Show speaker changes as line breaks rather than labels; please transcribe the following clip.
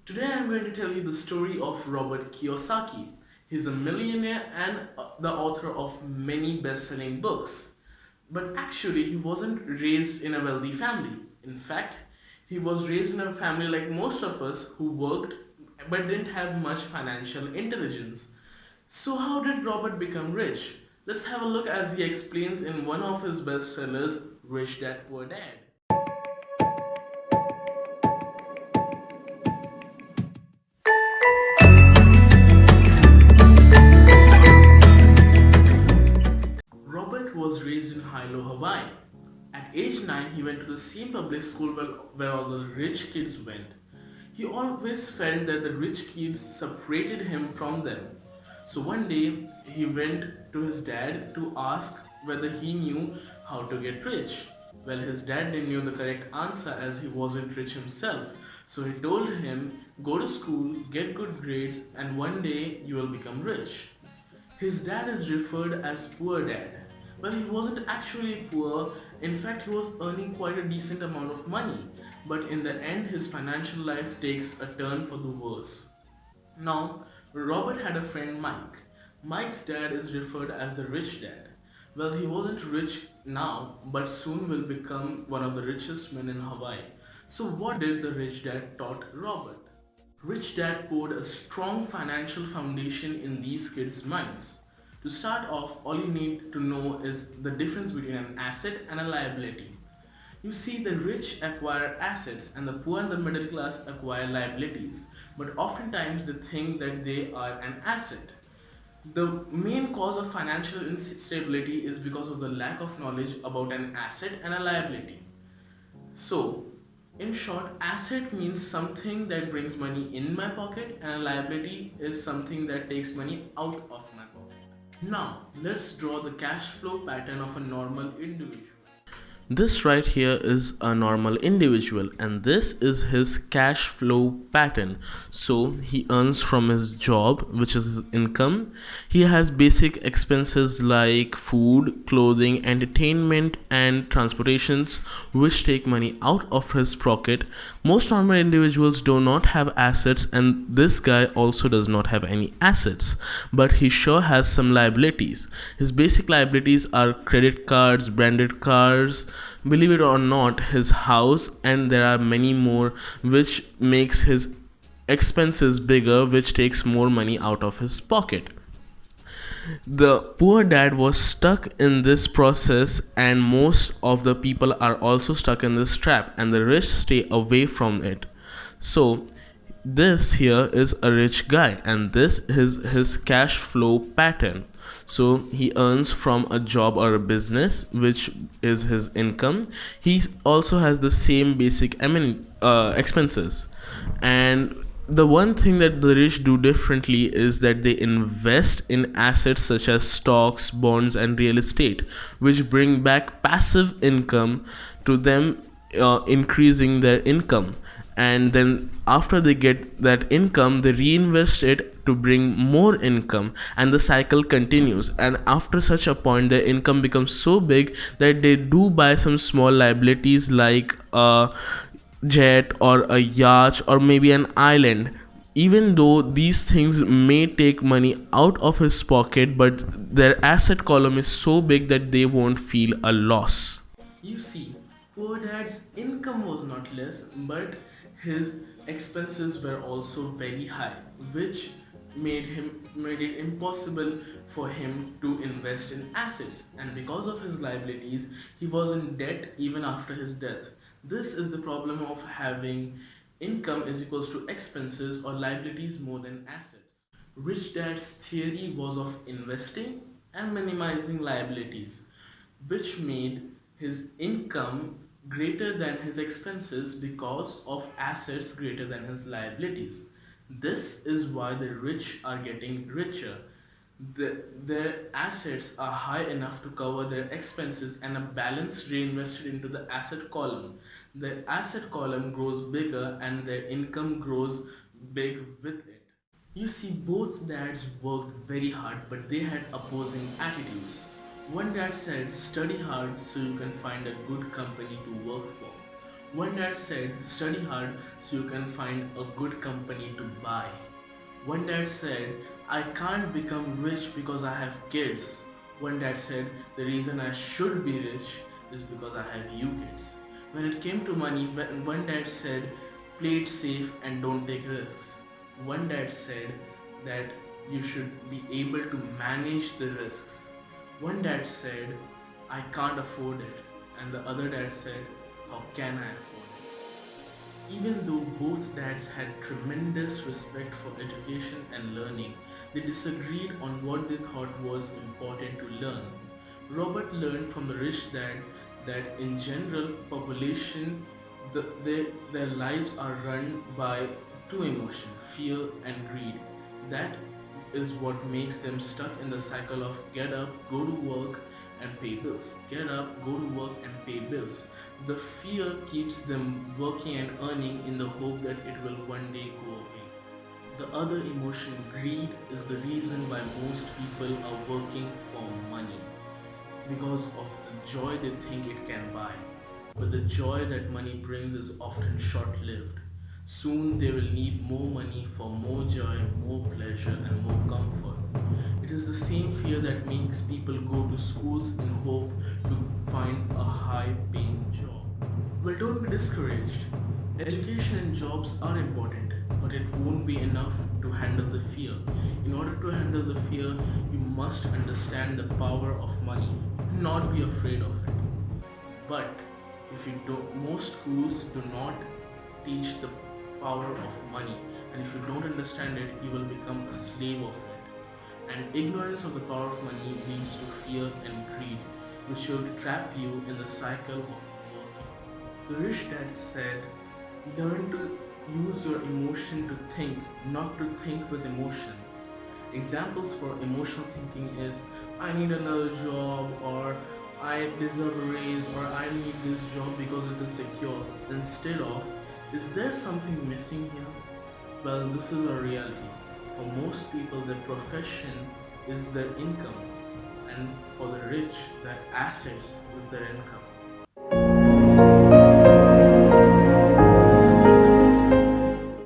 Today I'm going to tell you the story of Robert Kiyosaki. He's a millionaire and the author of many best-selling books. But actually, he wasn't raised in a wealthy family. In fact, he was raised in a family like most of us who worked but didn't have much financial intelligence. So, how did Robert become rich? Let's have a look as he explains in one of his bestsellers, Rich Dad Poor Dad. Robert was raised in Hilo, Hawaii. At age 9, he went to the same public school where all the rich kids went. He always felt that the rich kids separated him from them. So one day, he went to his dad to ask whether he knew how to get rich. Well, his dad didn't know the correct answer as he wasn't rich himself. So he told him, go to school, get good grades, and one day you will become rich. His dad is referred as poor dad. Well, he wasn't actually poor. In fact, he was earning quite a decent amount of money. But in the end, his financial life takes a turn for the worse. Now, Robert had a friend Mike. Mike's dad is referred as the rich dad. Well, he wasn't rich now, but soon will become one of the richest men in Hawaii. So, what did the rich dad taught Robert? Rich Dad poured a strong financial foundation in these kids' minds. To start off, all you need to know is the difference between an asset and a liability. You see, the rich acquire assets and the poor and the middle class acquire liabilities, but oftentimes they think that they are an asset. The main cause of financial instability is because of the lack of knowledge about an asset and a liability. So, in short, asset means something that brings money in my pocket, and a liability is something that takes money out of my pocket. Now, let's draw the cash flow pattern of a normal individual. This right here is a normal individual, and this is his cash flow pattern. So he earns from his job, which is his income. He has basic expenses like food, clothing, entertainment, and transportations, which take money out of his pocket. Most normal individuals do not have assets, and this guy also does not have any assets, but he sure has some liabilities. His basic liabilities are credit cards, branded cars, believe it or not, his house, and there are many more, which makes his expenses bigger, which takes more money out of his pocket. The poor dad was stuck in this process, and most of the people are also stuck in this trap, and the rich stay away from it. So this here is a rich guy, and this is his cash flow pattern. So he earns from a job or a business, which is his income. He also has the same basic expenses, and the one thing that the rich do differently is that they invest in assets such as stocks, bonds, and real estate, which bring back passive income to them, increasing their income. And then, after they get that income, they reinvest it to bring more income, and the cycle continues. And after such a point, their income becomes so big that they do buy some small liabilities like jet or a yacht or maybe an island, even though these things may take money out of his pocket, but their asset column is so big that they won't feel a loss. You see, poor dad's income was not less, but his expenses were also very high, which made it impossible for him to invest in assets. And because of his liabilities, he was in debt even after his death. This is the problem of having income is equals to expenses or liabilities more than assets. Rich Dad's theory was of investing and minimizing liabilities, which made his income greater than his expenses because of assets greater than his liabilities. This is why the rich are getting richer. Their assets are high enough to cover their expenses, and a balance reinvested into the asset column. The asset column grows bigger and their income grows big with it. You see, both dads worked very hard, but they had opposing attitudes. One dad said, study hard so you can find a good company to work for. One dad said, study hard so you can find a good company to buy. One dad said, I can't become rich because I have kids. One dad said, the reason I should be rich is because I have you kids. When it came to money, one dad said, play it safe and don't take risks. One dad said that you should be able to manage the risks. One dad said, I can't afford it. And the other dad said, how can I afford it? Even though both dads had tremendous respect for education and learning, they disagreed on what they thought was important to learn. Robert learned from the rich dad that in general population their lives are run by two emotions, fear and greed. That is what makes them stuck in the cycle of get up, go to work and pay bills. Get up, go to work and pay bills. The fear keeps them working and earning in the hope that it will one day go away. The other emotion, greed, is the reason why most people are working for money because of the joy they think it can buy. But the joy that money brings is often short lived. Soon they will need more money for more joy, more pleasure, and more comfort. It is the same fear that makes people go to schools in hope to find a high paying job. Well, don't be discouraged. Education and jobs are important, but it won't be enough to handle the fear. In order to handle the fear, you must understand the power of money, not be afraid of it. But if you don't, most schools do not teach the power of money, and if you don't understand it, you will become a slave of it. And ignorance of the power of money leads to fear and greed, which should trap you in the cycle of working. The rich dad said, learn to use your emotion to think, not to think with emotions. Examples for emotional thinking is, I need another job, or I deserve a raise, or I need this job because it is secure. Instead of, is there something missing here? Well, this is a reality. For most people, their profession is their income, and for the rich, their assets is their income.